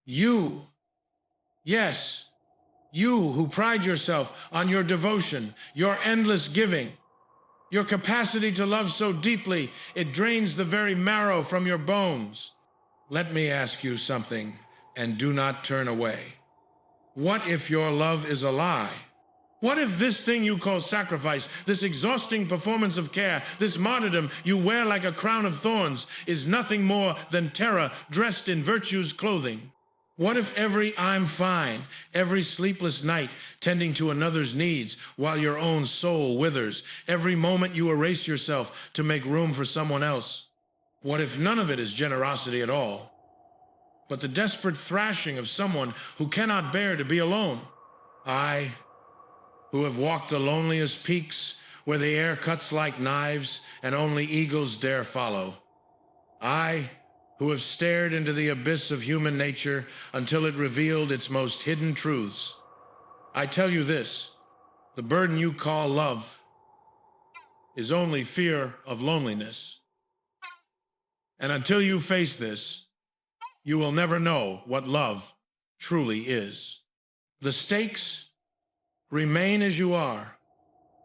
You, yes, you who pride yourself on your devotion, your endless giving, your capacity to love so deeply it drains the very marrow from your bones. Let me ask you something, and do not turn away. What if your love is a lie? What if this thing you call sacrifice, this exhausting performance of care, this martyrdom you wear like a crown of thorns, is nothing more than terror dressed in virtue's clothing? What if every "I'm fine," every sleepless night tending to another's needs while your own soul withers, every moment you erase yourself to make room for someone else? What if none of it is generosity at all, but the desperate thrashing of someone who cannot bear to be alone? I, who have walked the loneliest peaks where the air cuts like knives and only eagles dare follow. I, who have stared into the abyss of human nature until it revealed its most hidden truths. I tell you this, the burden you call love is only fear of loneliness. And until you face this, you will never know what love truly is. The stakes remain as you are,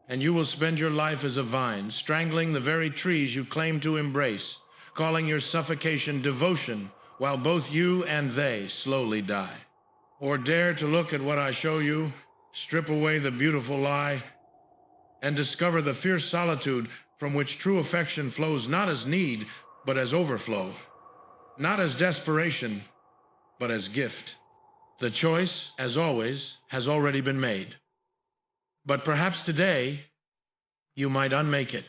and you will spend your life as a vine, strangling the very trees you claim to embrace, calling your suffocation devotion, while both you and they slowly die. Or dare to look at what I show you, strip away the beautiful lie, and discover the fierce solitude from which true affection flows not as need, but as overflow, not as desperation, but as gift. The choice, as always, has already been made. But perhaps today, you might unmake it.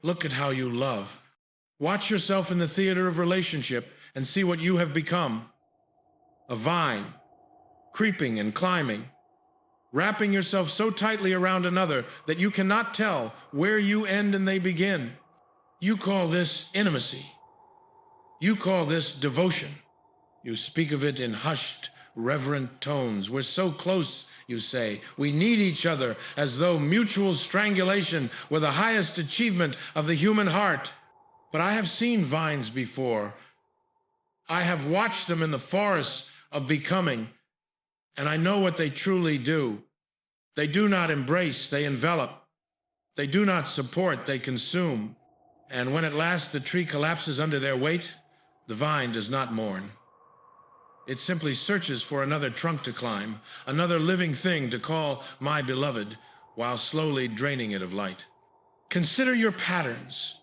Look at how you love. Watch yourself in the theater of relationship and see what you have become. A vine, creeping and climbing, wrapping yourself so tightly around another that you cannot tell where you end and they begin. You call this intimacy. You call this devotion. You speak of it in hushed, reverent tones. We're so close, you say. We need each other, as though mutual strangulation were the highest achievement of the human heart. But I have seen vines before. I have watched them in the forests of becoming, and I know what they truly do. They do not embrace, they envelop. They do not support, they consume. And when at last the tree collapses under their weight, the vine does not mourn. It simply searches for another trunk to climb, another living thing to call my beloved, while slowly draining it of light. Consider your patterns.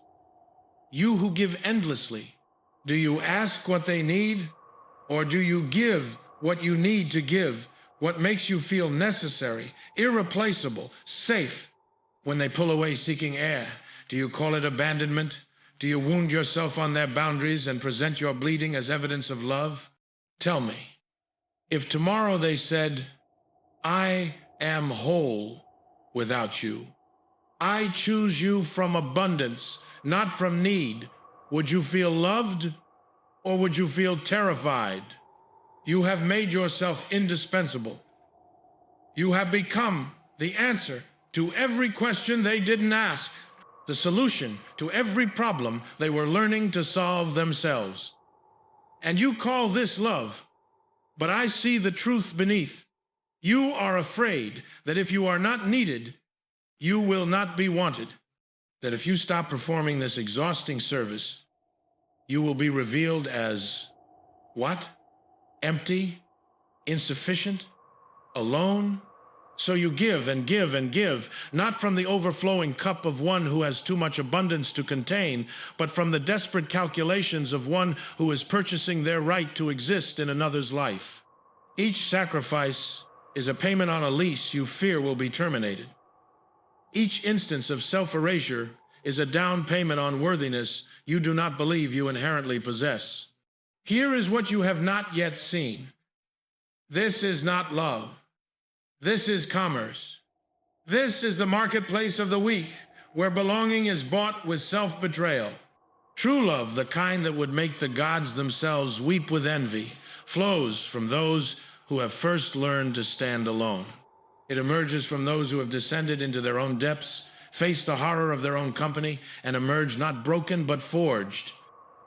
You who give endlessly, do you ask what they need, or do you give what you need to give, what makes you feel necessary, irreplaceable, safe? When they pull away seeking air, do you call it abandonment? Do you wound yourself on their boundaries and present your bleeding as evidence of love? Tell me, if tomorrow they said, I am whole without you, I choose you from abundance, not from need, would you feel loved or would you feel terrified? You have made yourself indispensable. You have become the answer to every question they didn't ask, the solution to every problem they were learning to solve themselves. And you call this love, but I see the truth beneath. You are afraid that if you are not needed, you will not be wanted. That if you stop performing this exhausting service, you will be revealed as what? Empty, insufficient, alone. So you give and give and give, not from the overflowing cup of one who has too much abundance to contain, but from the desperate calculations of one who is purchasing their right to exist in another's life. Each sacrifice is a payment on a lease you fear will be terminated. Each instance of self-erasure is a down payment on worthiness you do not believe you inherently possess. Here is what you have not yet seen. This is not love. This is commerce. This is the marketplace of the weak, where belonging is bought with self-betrayal. True love, the kind that would make the gods themselves weep with envy, flows from those who have first learned to stand alone. It emerges from those who have descended into their own depths, faced the horror of their own company, and emerged not broken but forged.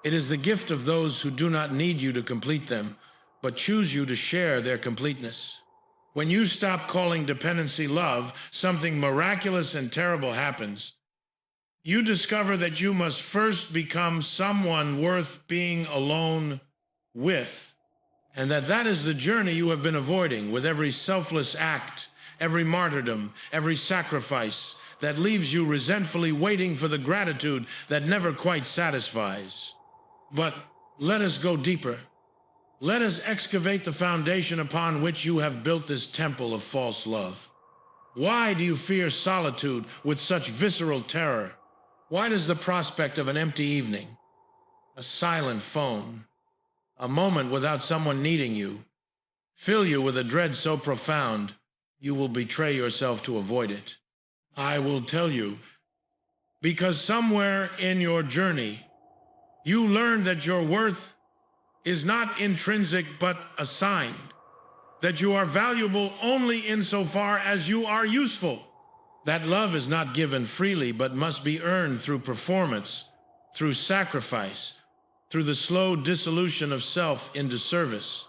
It is the gift of those who do not need you to complete them, but choose you to share their completeness. When you stop calling dependency love, something miraculous and terrible happens. You discover that you must first become someone worth being alone with, and that is the journey you have been avoiding with every selfless act, every martyrdom, every sacrifice that leaves you resentfully waiting for the gratitude that never quite satisfies. But let us go deeper. Let us excavate the foundation upon which you have built this temple of false love. Why do you fear solitude with such visceral terror? Why does the prospect of an empty evening, a silent phone, a moment without someone needing you, fill you with a dread so profound you will betray yourself to avoid it? I will tell you, because somewhere in your journey, you learned that your worth is not intrinsic but assigned, that you are valuable only insofar as you are useful, that love is not given freely but must be earned through performance, through sacrifice, through the slow dissolution of self into service.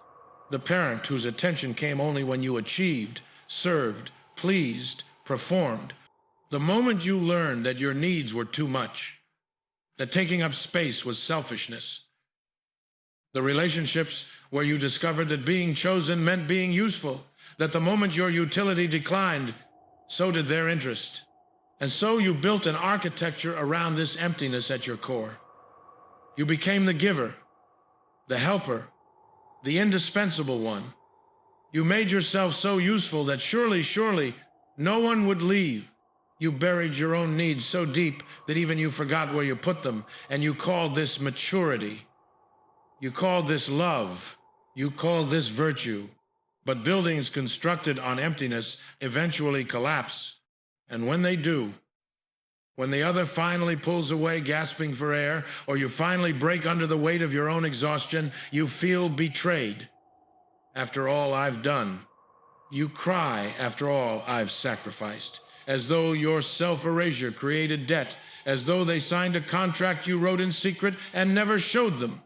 The parent whose attention came only when you achieved, served, pleased, performed. The moment you learned that your needs were too much, that taking up space was selfishness. The relationships where you discovered that being chosen meant being useful, that the moment your utility declined, so did their interest. And so you built an architecture around this emptiness at your core. You became the giver, the helper, the indispensable one. You made yourself so useful that surely, no one would leave. You buried your own needs so deep that even you forgot where you put them, and you called this maturity. You called this love. You called this virtue. But buildings constructed on emptiness eventually collapse. And when they do, when the other finally pulls away gasping for air, or you finally break under the weight of your own exhaustion, you feel betrayed. After all I've done, you cry after all I've sacrificed, as though your self-erasure created debt, as though they signed a contract you wrote in secret and never showed them.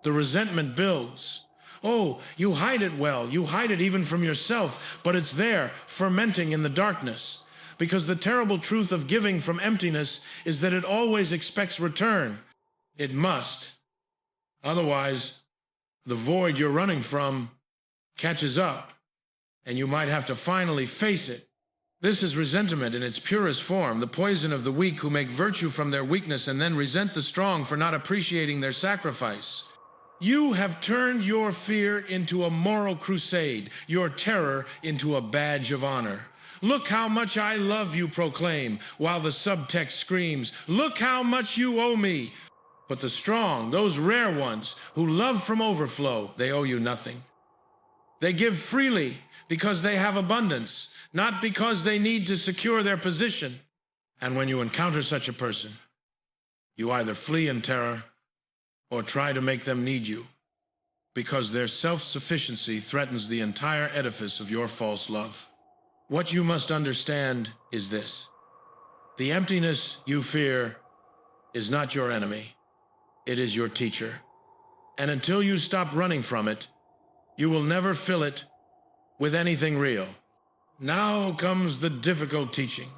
The resentment builds. Oh, you hide it well, you hide it even from yourself, but it's there, fermenting in the darkness. Because the terrible truth of giving from emptiness is that it always expects return. It must. Otherwise, the void you're running from catches up, and you might have to finally face it. This is resentment in its purest form, the poison of the weak who make virtue from their weakness and then resent the strong for not appreciating their sacrifice. You have turned your fear into a moral crusade, your terror into a badge of honor. Look how much I love you, proclaim, while the subtext screams, look how much you owe me. But the strong, those rare ones who love from overflow, they owe you nothing. They give freely because they have abundance, not because they need to secure their position. And when you encounter such a person, you either flee in terror or try to make them need you, because their self-sufficiency threatens the entire edifice of your false love. What you must understand is this: the emptiness you fear is not your enemy, it is your teacher. And until you stop running from it, you will never fill it with anything real. Now comes the difficult teaching.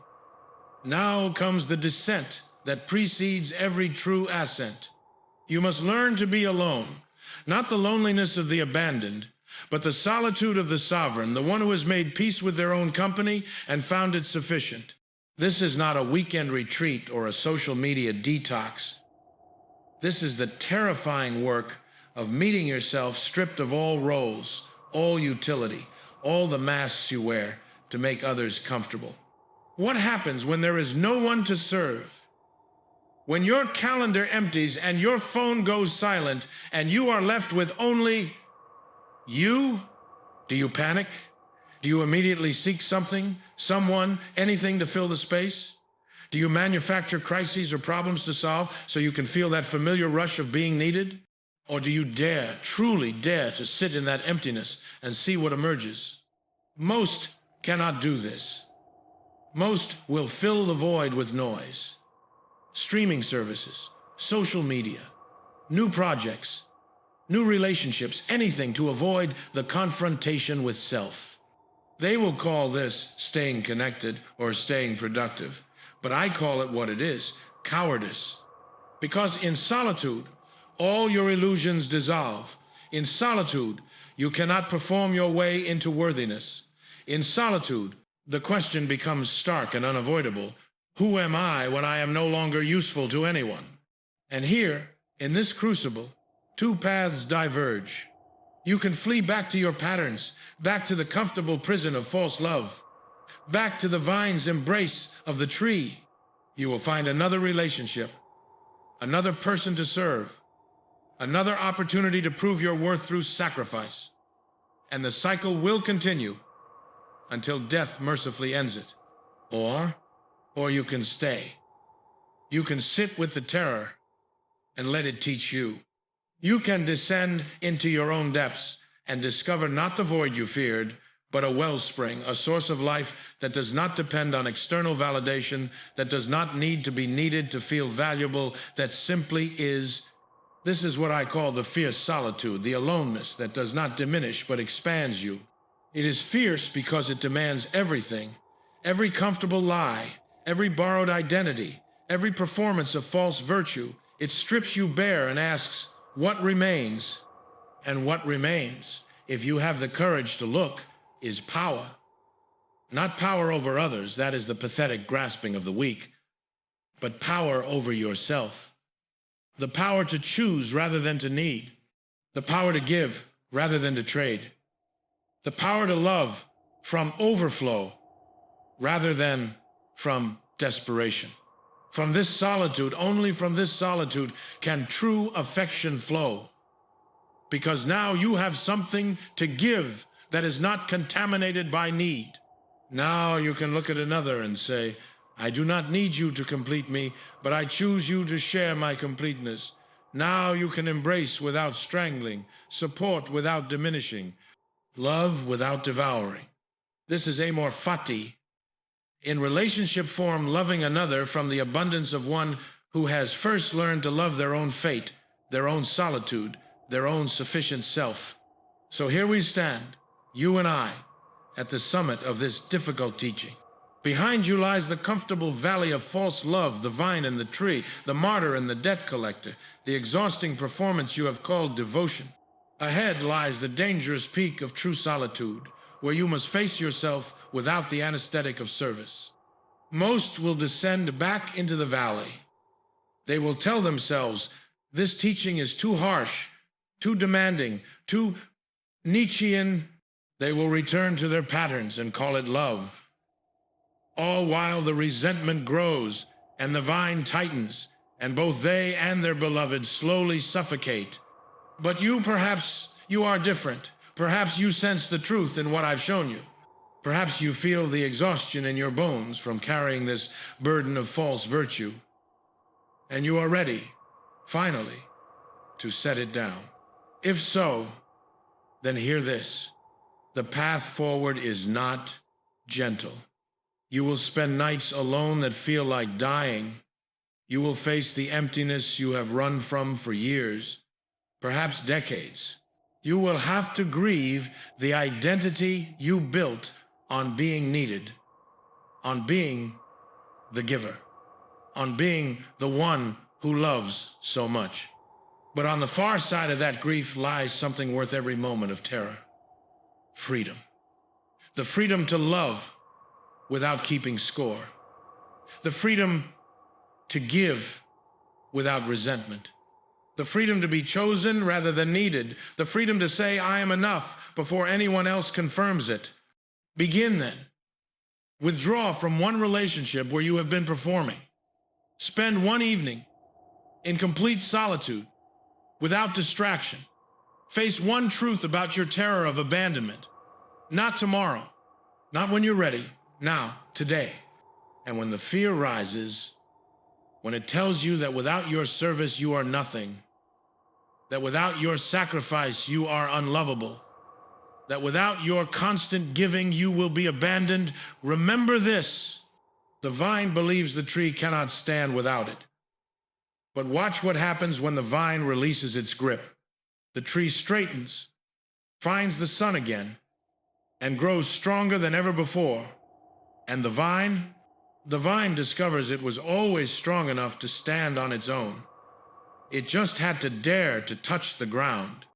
Now comes the descent that precedes every true ascent. You must learn to be alone, not the loneliness of the abandoned, but the solitude of the sovereign, the one who has made peace with their own company and found it sufficient. This is not a weekend retreat or a social media detox. This is the terrifying work of meeting yourself stripped of all roles, all utility, all the masks you wear to make others comfortable. What happens when there is no one to serve? When your calendar empties and your phone goes silent and you are left with only you? Do you panic? Do you immediately seek something, someone, anything to fill the space? Do you manufacture crises or problems to solve so you can feel that familiar rush of being needed? Or do you dare, truly dare, to sit in that emptiness and see what emerges? Most cannot do this. Most will fill the void with noise. Streaming services, social media, new projects, new relationships, anything to avoid the confrontation with self. They will call this staying connected or staying productive, but I call it what it is, cowardice. Because in solitude, all your illusions dissolve. In solitude, you cannot perform your way into worthiness. In solitude, the question becomes stark and unavoidable. Who am I when I am no longer useful to anyone? And here, in this crucible, two paths diverge. You can flee back to your patterns, back to the comfortable prison of false love, back to the vine's embrace of the tree. You will find another relationship, another person to serve, another opportunity to prove your worth through sacrifice. And the cycle will continue until death mercifully ends it. Or you can stay. You can sit with the terror and let it teach you. You can descend into your own depths and discover not the void you feared, but a wellspring, a source of life that does not depend on external validation, that does not need to be needed to feel valuable, that simply is. This is what I call the fierce solitude, the aloneness that does not diminish but expands you. It is fierce because it demands everything, every comfortable lie, every borrowed identity, every performance of false virtue. It strips you bare and asks, what remains? And what remains, if you have the courage to look, is power. Not power over others, that is the pathetic grasping of the weak, but power over yourself. The power to choose rather than to need. The power to give rather than to trade. The power to love from overflow rather than from desperation. From this solitude, only from this solitude, can true affection flow. Because now you have something to give that is not contaminated by need. Now you can look at another and say, I do not need you to complete me, but I choose you to share my completeness. Now you can embrace without strangling, support without diminishing, love without devouring. This is amor fati. In relationship form, loving another from the abundance of one who has first learned to love their own fate, their own solitude, their own sufficient self. So here we stand, you and I, at the summit of this difficult teaching. Behind you lies the comfortable valley of false love, the vine and the tree, the martyr and the debt collector, the exhausting performance you have called devotion. Ahead lies the dangerous peak of true solitude, where you must face yourself without the anesthetic of service. Most will descend back into the valley. They will tell themselves, this teaching is too harsh, too demanding, too Nietzschean. They will return to their patterns and call it love. All while the resentment grows and the vine tightens, and both they and their beloved slowly suffocate. But you, perhaps, you are different. Perhaps you sense the truth in what I've shown you. Perhaps you feel the exhaustion in your bones from carrying this burden of false virtue. And you are ready, finally, to set it down. If so, then hear this. The path forward is not gentle. You will spend nights alone that feel like dying. You will face the emptiness you have run from for years, perhaps decades. You will have to grieve the identity you built on being needed, on being the giver, on being the one who loves so much. But on the far side of that grief lies something worth every moment of terror. Freedom. The freedom to love without keeping score. The freedom to give without resentment. The freedom to be chosen rather than needed. The freedom to say, I am enough before anyone else confirms it. Begin then. Withdraw from one relationship where you have been performing. Spend one evening in complete solitude, without distraction. Face one truth about your terror of abandonment. Not tomorrow, not when you're ready, now, today. And when the fear rises, when it tells you that without your service you are nothing, that without your sacrifice you are unlovable, that without your constant giving you will be abandoned, remember this: the vine believes the tree cannot stand without it. But watch what happens when the vine releases its grip. The tree straightens, finds the sun again, and grows stronger than ever before. And the vine discovers it was always strong enough to stand on its own. It just had to dare to touch the ground.